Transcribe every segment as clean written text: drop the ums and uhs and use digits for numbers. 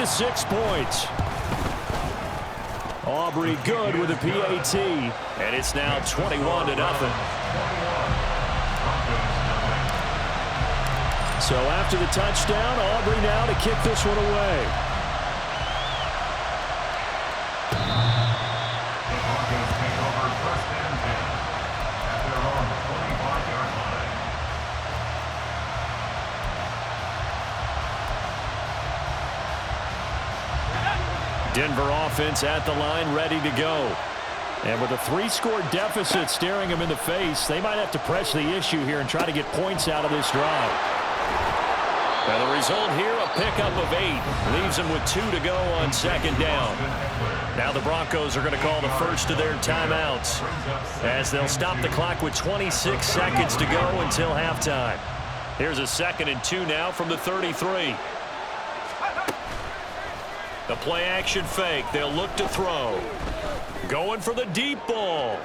to 6 points. Aubrey good with a PAT, and it's now 21-0. So after the touchdown, Aubrey now to kick this one away. Denver offense at the line, ready to go. And with a 3-score deficit staring them in the face, they might have to press the issue here and try to get points out of this drive. And the result here, a pickup of 8. Leaves them with 2 to go on second down. Now the Broncos are going to call the first of their timeouts, as they'll stop the clock with 26 seconds to go until halftime. Here's a 2nd and 2 now from the 33. The play action fake. They'll look to throw. Going for the deep ball.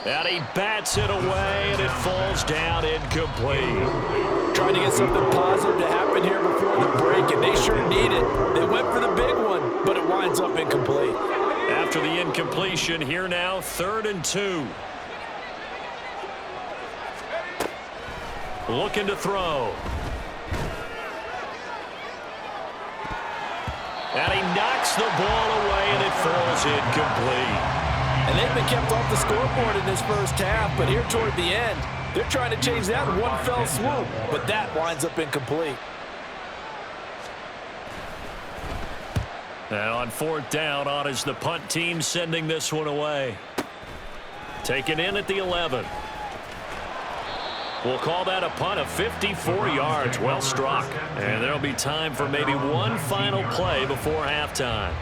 And he bats it away, and it falls down incomplete. Trying to get something positive to happen here before the break, and they sure need it. They went for the big one, but it winds up incomplete. After the incompletion, here now, 3rd and 2. Looking to throw. And he knocks the ball away, and it falls incomplete. And they've been kept off the scoreboard in this first half, but here toward the end, they're trying to change that in one fell swoop, but that winds up incomplete. Now on 4th down, on is the punt team sending this one away. Taken in at the 11. We'll call that a punt of 54 yards. Well struck. And there'll be time for maybe one final play before halftime.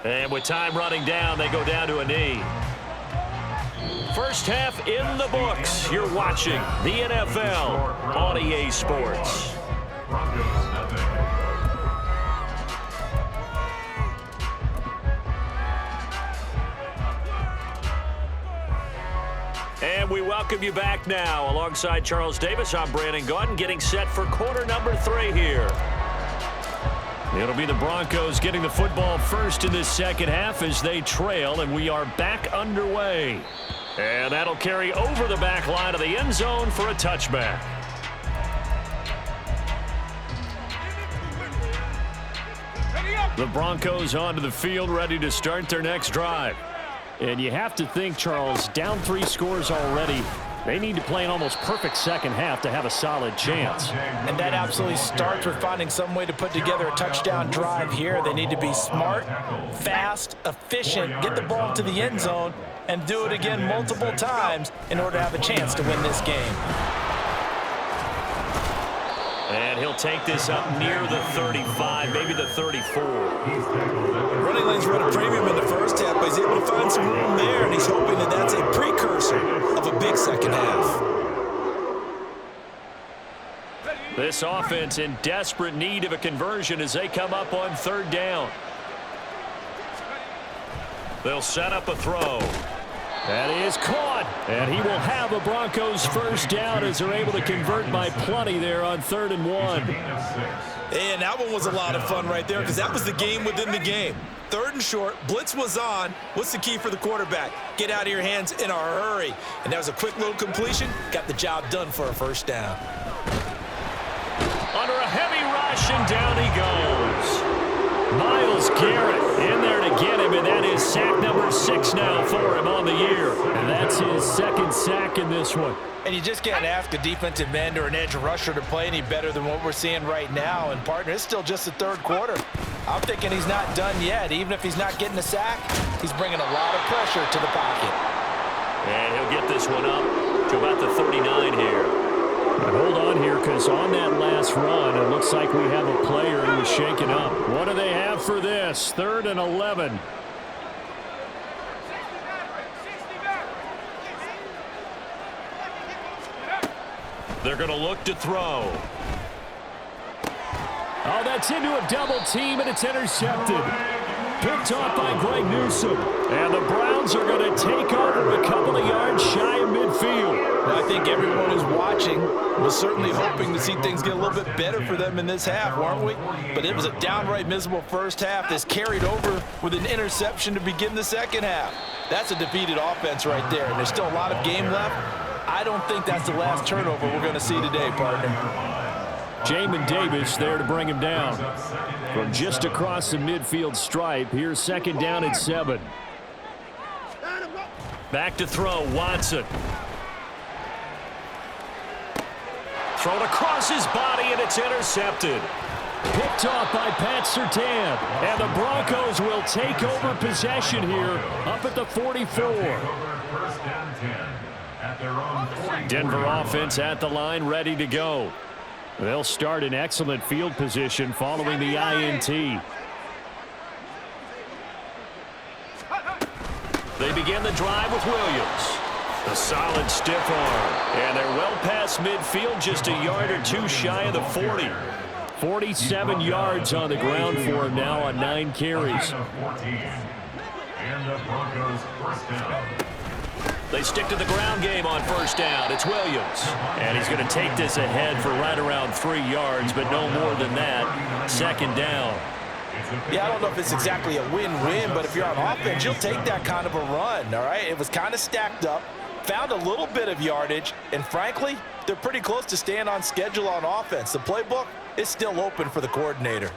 And with time running down, they go down to a knee. First half in the books. You're watching the NFL on EA Sports. And we welcome you back now. Alongside Charles Davis, I'm Brandon Gaudin, getting set for quarter number 3 here. It'll be the Broncos getting the football first in this second half as they trail, and we are back underway. And that'll carry over the back line of the end zone for a touchback. The Broncos onto the field, ready to start their next drive. And you have to think, Charles, down 3 scores already. They need to play an almost perfect second half to have a solid chance. And that absolutely starts with finding some way to put together a touchdown drive here. They need to be smart, fast, efficient, get the ball to the end zone, and do it again multiple times in order to have a chance to win this game. And he'll take this up near the 35, maybe the 34. Running lanes run a premium in the first half, but he's able to find some room there, and he's hoping that that's a precursor of a big second half. This offense in desperate need of a conversion as they come up on 3rd down. They'll set up a throw. That is caught, and he will have a Broncos first down as they're able to convert by plenty there on 3rd and 1. And that one was a lot of fun right there because that was the game within the game. 3rd and short, blitz was on. What's the key for the quarterback? Get out of your hands in a hurry. And that was a quick little completion. Got the job done for a first down. Under a heavy rush, and down he goes. Myles Garrett in there to get him, and that is sack number 6 now for him on the year. And that's his 2nd sack in this one. And you just can't ask a defensive end or an edge rusher to play any better than what we're seeing right now. And, partner, it's still just the 3rd quarter. I'm thinking he's not done yet. Even if he's not getting a sack, he's bringing a lot of pressure to the pocket. And he'll get this one up to about the 39 here. But hold on here, because on that last run, it looks like we have a player who is shaken up. What do they have for this? 3rd and 11. They're going to look to throw. Oh, that's into a double team, and it's intercepted. Picked off by Greg Newsome. And the Browns are going to take over a couple of yards shy of midfield. Well, I think everyone who's watching was certainly hoping to see things get a little bit better for them in this half, weren't we? But it was a downright miserable first half. This carried over with an interception to begin the second half. That's a defeated offense right there, and there's still a lot of game left. I don't think that's the last turnover we're going to see today, partner. Jamin Davis there to bring him down. From just across the midfield stripe, here's second down and 7. Back to throw, Watson. Thrown across his body, and it's intercepted. Picked off by Pat Surtain. And the Broncos will take over possession here up at the 44. Denver offense at the line, ready to go. They'll start in excellent field position following the INT. They begin the drive with Williams. A solid stiff arm. And they're well past midfield, just a yard or two shy of the 40. 47 yards on the ground for him now on 9 carries. They stick to the ground game on first down. It's Williams. And he's going to take this ahead for right around 3 yards, but no more than that. Second down. Yeah, I don't know if it's exactly a win-win, but if you're on offense, you'll take that kind of a run, all right? It was kind of stacked up, found a little bit of yardage, and frankly, they're pretty close to staying on schedule on offense. The playbook is still open for the coordinator.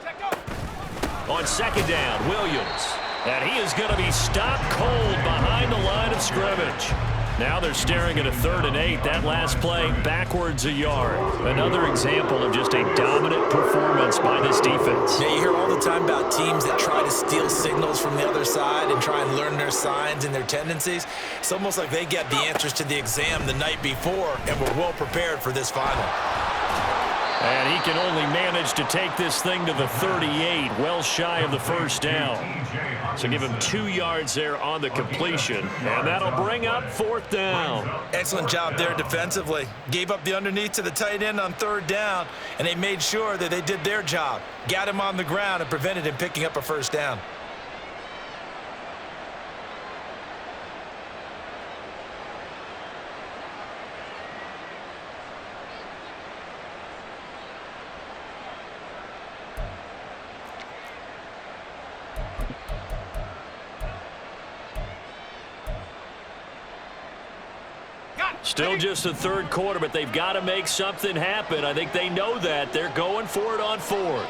On second down, Williams. And he is going to be stopped cold behind the line of scrimmage. Now they're staring at a 3rd and 8. That last play backwards a yard. Another example of just a dominant performance by this defense. Yeah, you hear all the time about teams that try to steal signals from the other side and try and learn their signs and their tendencies. It's almost like they get the answers to the exam the night before and were well prepared for this final. And he can only manage to take this thing to the 38, well shy of the first down. So give him 2 yards there on the completion, and that'll bring up 4th down. Excellent job there defensively. Gave up the underneath to the tight end on 3rd down, and they made sure that they did their job. Got him on the ground and prevented him picking up a first down. Still just the 3rd quarter, but they've got to make something happen. I think they know that. They're going for it on 4th.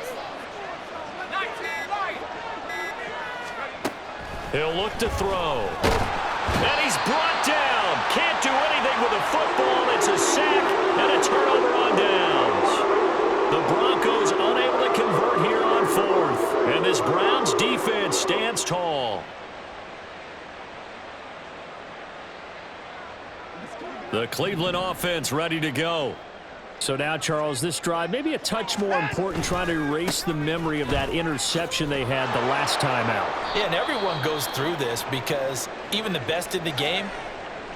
He'll look to throw. And he's brought down. Can't do anything with a football. It's a sack and a turnover on downs. The Broncos unable to convert here on 4th. And this Browns defense stands tall. The Cleveland offense ready to go. So now, Charles, this drive maybe a touch more important, trying to erase the memory of that interception they had the last time out. Yeah, and everyone goes through this because even the best in the game,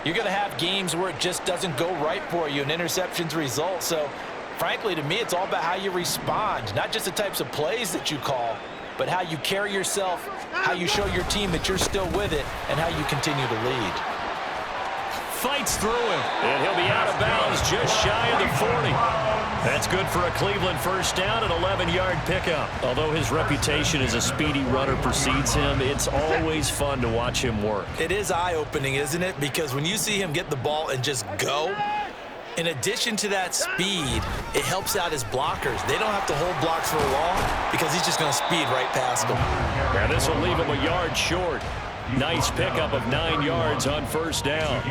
you're going to have games where it just doesn't go right for you and interceptions result. So, frankly, to me, it's all about how you respond, not just the types of plays that you call, but how you carry yourself, how you show your team that you're still with it, and how you continue to lead. Fights through him, and he'll be out of bounds just shy of the 40. That's good for a Cleveland first down, an 11-yard pickup. Although his reputation as a speedy runner precedes him, it's always fun to watch him work. It is eye-opening, isn't it? Because when you see him get the ball and just go, in addition to that speed, it helps out his blockers. They don't have to hold blocks for long because he's just going to speed right past them. And this will leave him a yard short. Nice pickup of 9 yards on first down.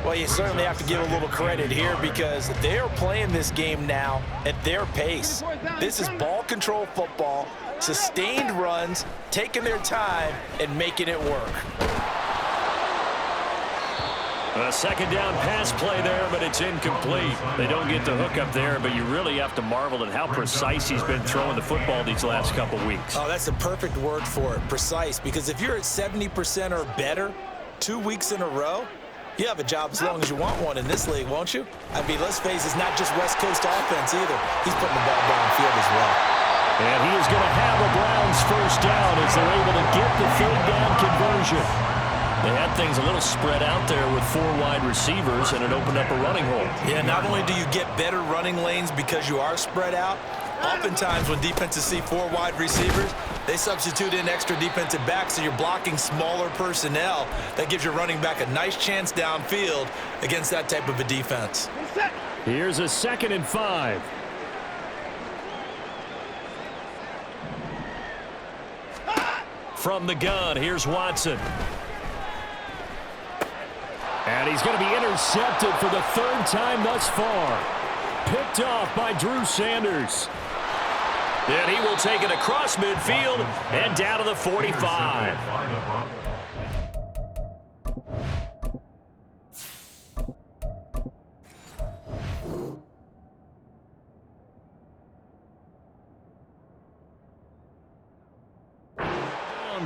Well, you certainly have to give a little credit here because they're playing this game now at their pace. This is ball control football, sustained runs, taking their time, and making it work. A second down pass play there, but it's incomplete. They don't get the hook up there, but you really have to marvel at how precise he's been throwing the football these last couple weeks. Oh, that's the perfect word for it, precise, because if you're at 70% or better 2 weeks in a row, you have a job as long as you want one in this league, won't you? I mean, let's face it, it's not just West Coast offense either. He's putting the ball downfield as well. And he is going to have a Browns this first down as they're able to get the third down conversion. They had things a little spread out there with 4 wide receivers, and it opened up a running hole. Yeah, not only do you get better running lanes because you are spread out, oftentimes when defenses see 4 wide receivers, they substitute in extra defensive backs, so you're blocking smaller personnel. That gives your running back a nice chance downfield against that type of a defense. Here's a 2nd and 5. From the gun, here's Watson. And he's going to be intercepted for the 3rd time thus far. Picked off by Drew Sanders. And he will take it across midfield and down to the 45.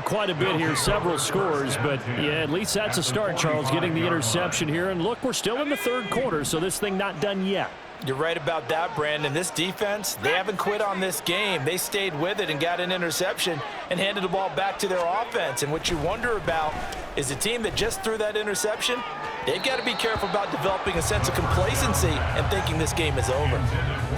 Quite a bit here, several scores, but yeah, at least that's a start, Charles, getting the interception here. And look, we're still in the 3rd quarter, so this thing not done yet. You're right about that, Brandon. This defense, they haven't quit on this game. They stayed with it and got an interception and handed the ball back to their offense. And what you wonder about is the team that just threw that interception, they've got to be careful about developing a sense of complacency and thinking this game is over.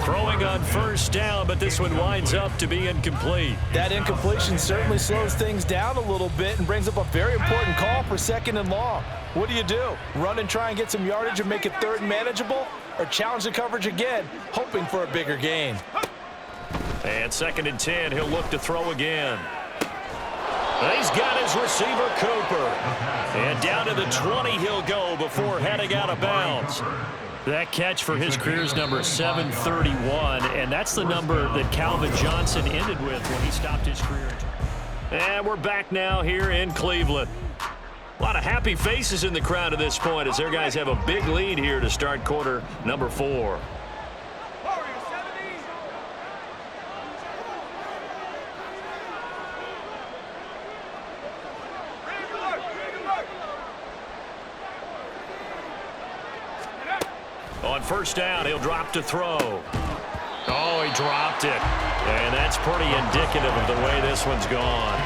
Throwing on first down, but this one winds up to be incomplete. That incompletion certainly slows things down a little bit and brings up a very important call for 2nd and long. What do? Run and try and get some yardage and make it 3rd and manageable? Or challenge the coverage again, hoping for a bigger gain? And 2nd and 10, he'll look to throw again. He's got his receiver, Cooper. And down to the 20 he'll go before heading out of bounds. That catch for his career's number 731, and that's the number that Calvin Johnson ended with when he stopped his career. And we're back now here in Cleveland. A lot of happy faces in the crowd at this point as their guys have a big lead here to start quarter number 4. On first down, he'll drop to throw. Oh, he dropped it. And that's pretty indicative of the way this one's gone.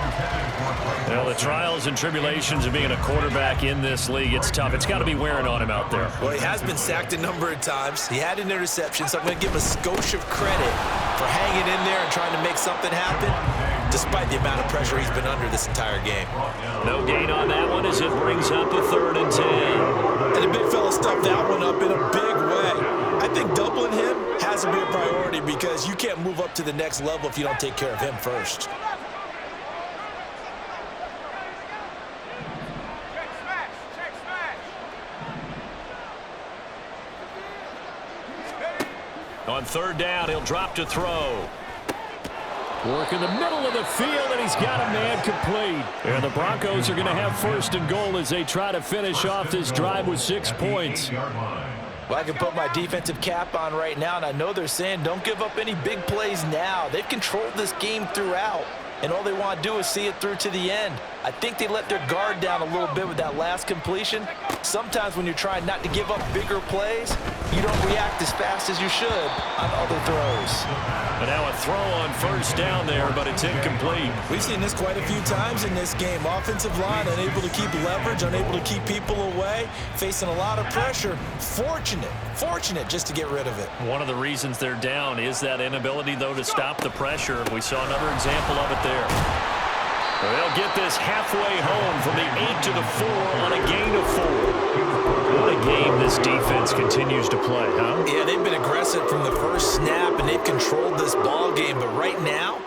Well, the trials and tribulations of being a quarterback in this league, it's tough. It's got to be wearing on him out there. Well, he has been sacked a number of times. He had an interception, so I'm going to give him a skosh of credit for hanging in there and trying to make something happen, despite the amount of pressure he's been under this entire game. No gain on that one as it brings up a 3rd and 10. And the big fella stuffed that one up in a big way. I think doubling him has to be a priority because you can't move up to the next level if you don't take care of him first. On 3rd down, he'll drop to throw. Work in the middle of the field, and he's got a man complete. And the Broncos are going to have 1st and goal as they try to finish off this drive with 6 points. Well, I can put my defensive cap on right now, and I know they're saying don't give up any big plays now. They've controlled this game throughout, and all they want to do is see it through to the end. I think they let their guard down a little bit with that last completion. Sometimes when you're trying not to give up bigger plays, you don't react as fast as you should on other throws. But now a throw on first down there, but it's incomplete. We've seen this quite a few times in this game. Offensive line unable to keep leverage, unable to keep people away, facing a lot of pressure. Fortunate just to get rid of it. One of the reasons they're down is that inability, though, to stop the pressure. We saw another example of it there. They'll get this halfway home from the 8 to the 4 on a gain of 4. What a game this defense continues to play, huh? Yeah, they've been aggressive from the first snap, and they've controlled this ball game. But right now,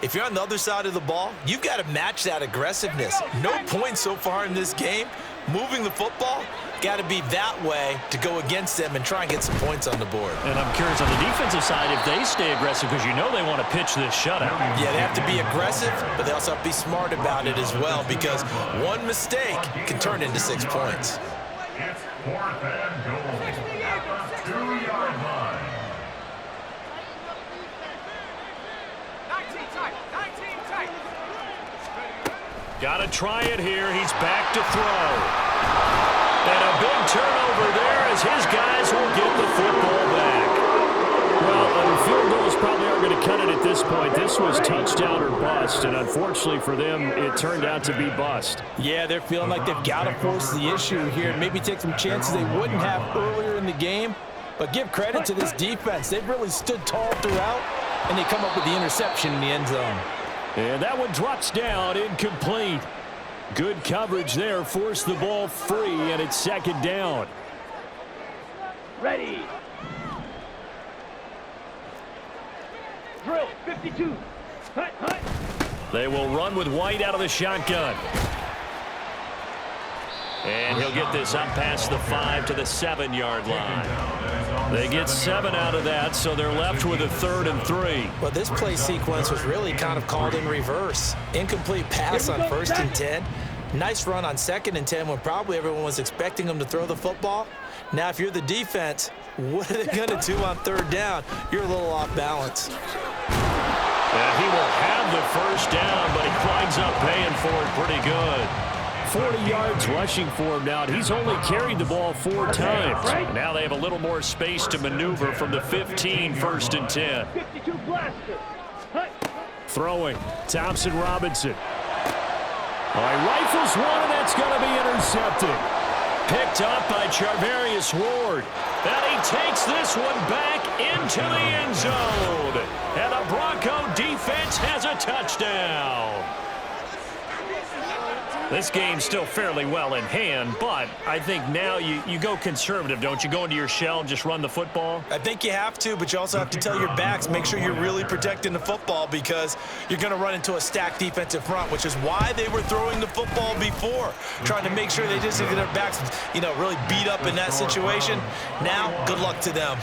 if you're on the other side of the ball, you've got to match that aggressiveness. No points so far in this game. Moving the football, got to be that way to go against them and try and get some points on the board. And I'm curious on the defensive side if they stay aggressive because you know they want to pitch this shutout. Yeah, they have to be aggressive, but they also have to be smart about it as well because one mistake can turn into 6 points. It's 4th and goal at the 2-yard line. 19 tight. Got to try it here. He's back to throw. And a big turnover there as his guys will get the football back. Well, the field goals probably aren't going to cut it at this point. This was touchdown or bust, and unfortunately for them, it turned out to be bust. Yeah, they're feeling like they've got to force the issue here. Maybe take some chances they wouldn't have earlier in the game. But give credit to this defense. They've really stood tall throughout, and they come up with the interception in the end zone. And that one drops down, incomplete. Good coverage there, forced the ball free, and it's second down. Ready. Drill, 52. Hut, hut. They will run with White out of the shotgun. And he'll get this up past the 5 to the 7-yard line. They get 7 out of that, so they're left with a 3rd and 3. Well, this play sequence was really kind of called in reverse. Incomplete pass on 1st and 10. Nice run on 2nd and 10 when probably everyone was expecting them to throw the football. Now, if you're the defense, what are they going to do on 3rd down? You're a little off balance. And he will have the first down, but he climbs up paying for it pretty good. 40 yards rushing for him now, and he's only carried the ball 4 times. Now they have a little more space to maneuver from the 15, 1st and 10. 52 blaster. Hut. Throwing, Thompson Robinson. All right, rifles one, and that's going to be intercepted. Picked up by Charvarius Ward. And he takes this one back into the end zone. And the Bronco defense has a touchdown. This game's still fairly well in hand, but I think now you go conservative, don't you? Go into your shell and just run the football? I think you have to, but you also have to tell your backs, make sure you're really protecting the football because you're going to run into a stacked defensive front, which is why they were throwing the football before, trying to make sure they just get their backs, really beat up in that situation. Now, good luck to them.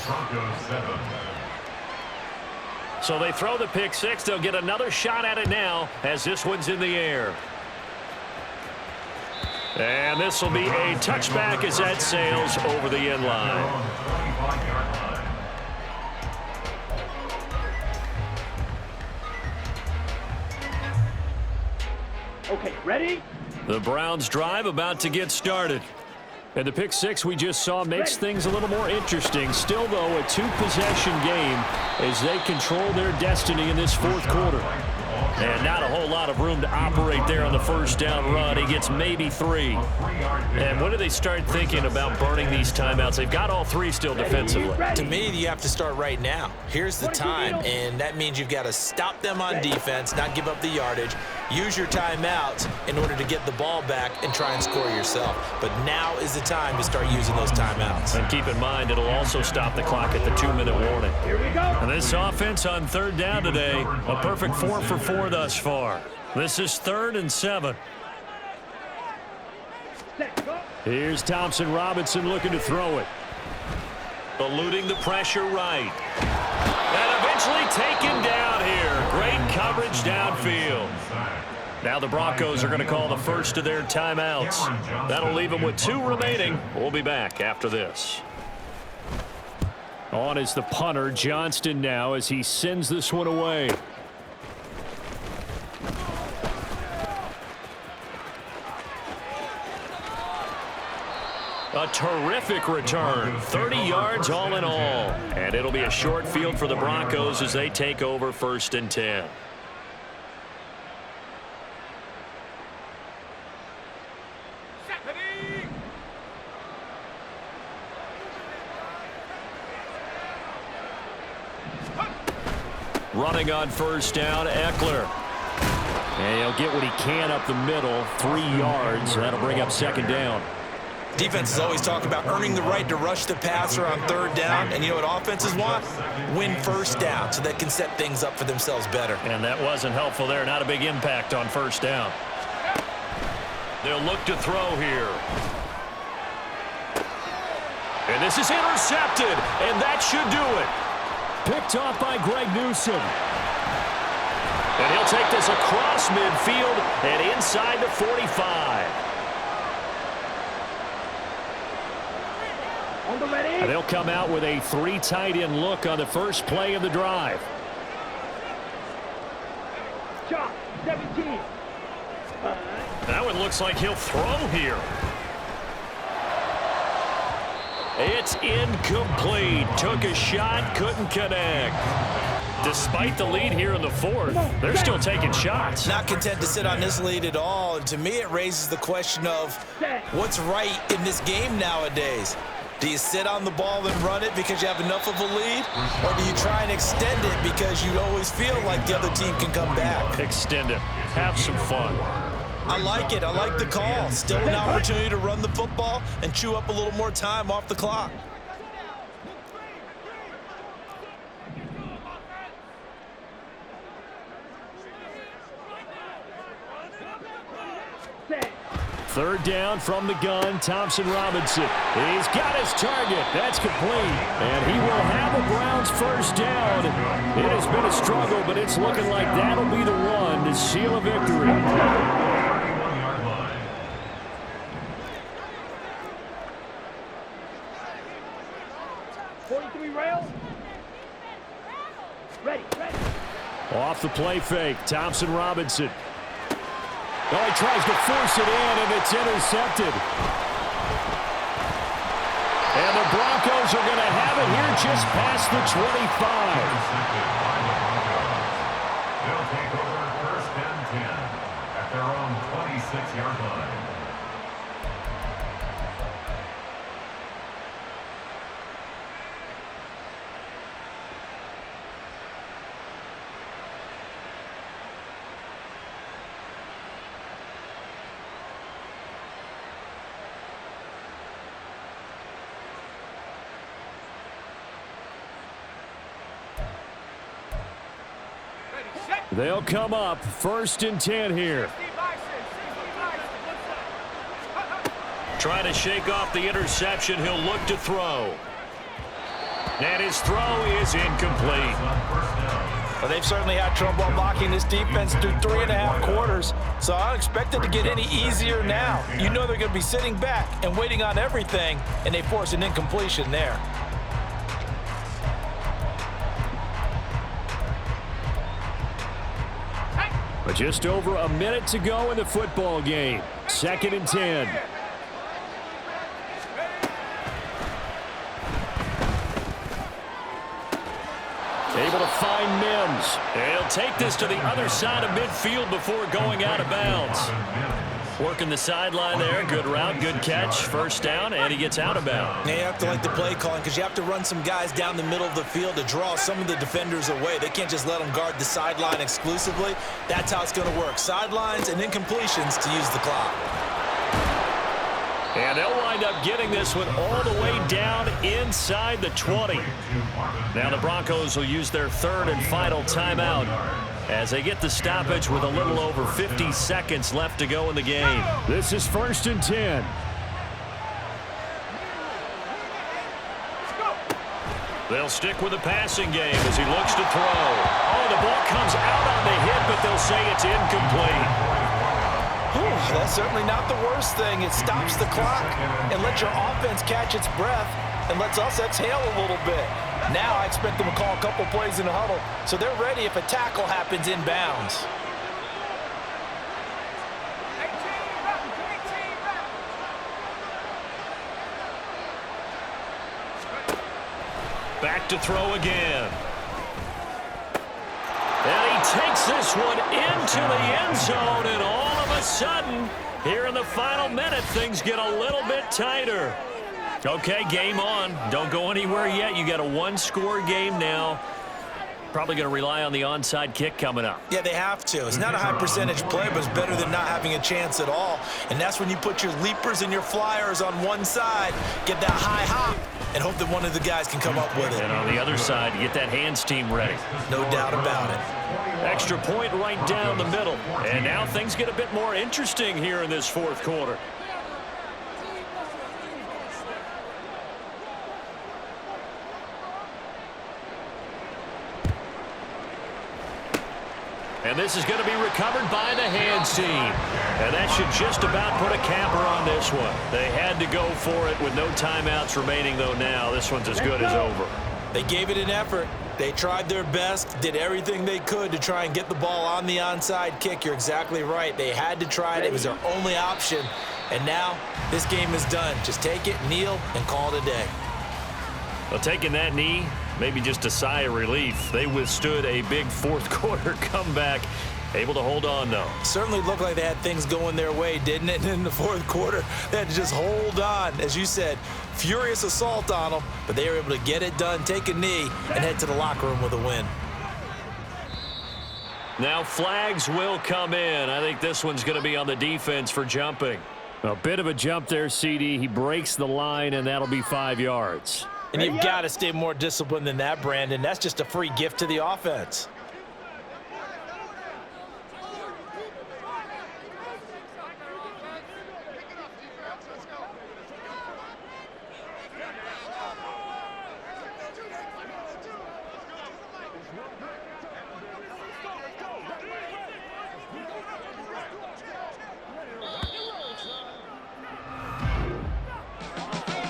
So they throw the pick six. They'll get another shot at it now as this one's in the air. And this will be a touchback as that sails over the end line. Okay, ready? The Browns drive about to get started. And the pick six we just saw makes things a little more interesting. Still, though, a 2-possession game as they control their destiny in this 4th quarter. And not a whole lot of room to operate there on the first down run. He gets maybe 3. And when do they start thinking about burning these timeouts? They've got all 3 still defensively. To me, you have to start right now. Here's the time, and that means you've got to stop them on defense, not give up the yardage, use your timeouts in order to get the ball back and try and score yourself. But now is the time to start using those timeouts. And keep in mind, it'll also stop the clock at the 2-minute warning. Here we go. And this offense on 3rd down today, a perfect 4 for 4 thus far. This is 3rd and 7. Set, go. Here's Thompson Robinson looking to throw it. Eluding the pressure right. And eventually taken down here. Great coverage downfield. Now the Broncos are going to call the first of their timeouts. That'll leave them with 2 remaining. We'll be back after this. On is the punter, Johnston, now as he sends this one away. A terrific return, 30 yards all in all. And it'll be a short field for the Broncos as they take over 1st and 10. Running on 1st down, Eckler. And he'll get what he can up the middle, 3 yards. That'll bring up 2nd down. Defenses always talk about earning the right to rush the passer on 3rd down. And you know what offenses want? Win 1st down so they can set things up for themselves better. And that wasn't helpful there. Not a big impact on 1st down. They'll look to throw here. And this is intercepted. And that should do it. Picked off by Greg Newsom. And he'll take this across midfield and inside the 45. On the ready. And they'll come out with a 3 tight end look on the first play of the drive. Shot, 17. That one looks like he'll throw here. It's incomplete. Took a shot, couldn't connect. Despite the lead here in the fourth, they're still taking shots. Not content to sit on this lead at all. And to me, it raises the question of what's right in this game nowadays. Do you sit on the ball and run it because you have enough of a lead? Or do you try and extend it because you always feel like the other team can come back? Extend it. Have some fun. I like it. I like the call. Still an opportunity to run the football and chew up a little more time off the clock. Third down from the gun, Thompson Robinson. He's got his target. That's complete. And he will have a Browns first down. It has been a struggle, but it's looking like that'll be the one to seal a victory. 43 rail. Ready. Off the play fake, Thompson Robinson. Oh, he tries to force it in, and it's intercepted. And the Broncos are going to have it here just past the 25. They'll take over first and 10 at their own 26-yard line. They'll come up first and 10 here. Trying to shake off the interception. He'll look to throw. And his throw is incomplete. Well, they've certainly had trouble unlocking this defense through 3.5 quarters, so I don't expect it to get any easier now. You know they're going to be sitting back and waiting on everything, and they force an incompletion there. But just over a minute to go in the football game. Second and 10. Able to find Mims. He'll take this to the other side of midfield before going out of bounds. Working the sideline there. Good route, good catch. First down, and he gets out of bounds. Now you have to like the play calling because you have to run some guys down the middle of the field to draw some of the defenders away. They can't just let them guard the sideline exclusively. That's how it's going to work. Sidelines and incompletions to use the clock. And they'll wind up getting this one all the way down inside the 20. Now the Broncos will use their third and final timeout as they get the stoppage with a little over 50 seconds left to go in the game. This is first and 10. They'll stick with the passing game as he looks to throw. Oh, the ball comes out on the hit, but they'll say it's incomplete. That's certainly not the worst thing. It stops the clock and lets your offense catch its breath and lets us exhale a little bit. Now I expect them to call a couple plays in the huddle, so they're ready if a tackle happens inbounds. Back to throw again. And he takes this one into the end zone, and all of a sudden, here in the final minute, things get a little bit tighter. Okay, game on. Don't go anywhere yet. You got a one-score game now. Probably going to rely on the onside kick coming up. Yeah, they have to. It's not a high percentage play, but it's better than not having a chance at all. And that's when you put your leapers and your flyers on one side, get that high hop, and hope that one of the guys can come up with it. And on the other side, get that hands team ready. No doubt about it. Extra point right down the middle. And now things get a bit more interesting here in this fourth quarter. And this is going to be recovered by the hands team. And that should just about put a capper on this one. They had to go for it with no timeouts remaining, though, now. This one's as good as over. They gave it an effort. They tried their best, did everything they could to try and get the ball on the onside kick. You're exactly right. They had to try it. It was their only option. And now this game is done. Just take it, kneel, and call it a day. Well, taking that knee maybe just a sigh of relief. They withstood a big fourth quarter comeback. Able to hold on, though. Certainly looked like they had things going their way, didn't it? And in the fourth quarter, they had to just hold on. As you said, furious assault on them, but they were able to get it done, take a knee, and head to the locker room with a win. Now flags will come in. I think this one's going to be on the defense for jumping. A bit of a jump there, CD. He breaks the line, and that'll be 5 yards. And you've got to stay more disciplined than that, Brandon. That's just a free gift to the offense.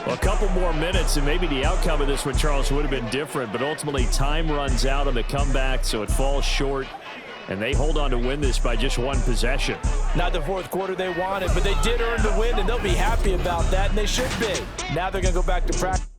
A couple more minutes, and maybe the outcome of this one, Charles, would have been different, but ultimately time runs out on the comeback, so it falls short, and they hold on to win this by just one possession. Not the fourth quarter they wanted, but they did earn the win, and they'll be happy about that, and they should be. Now they're going to go back to practice.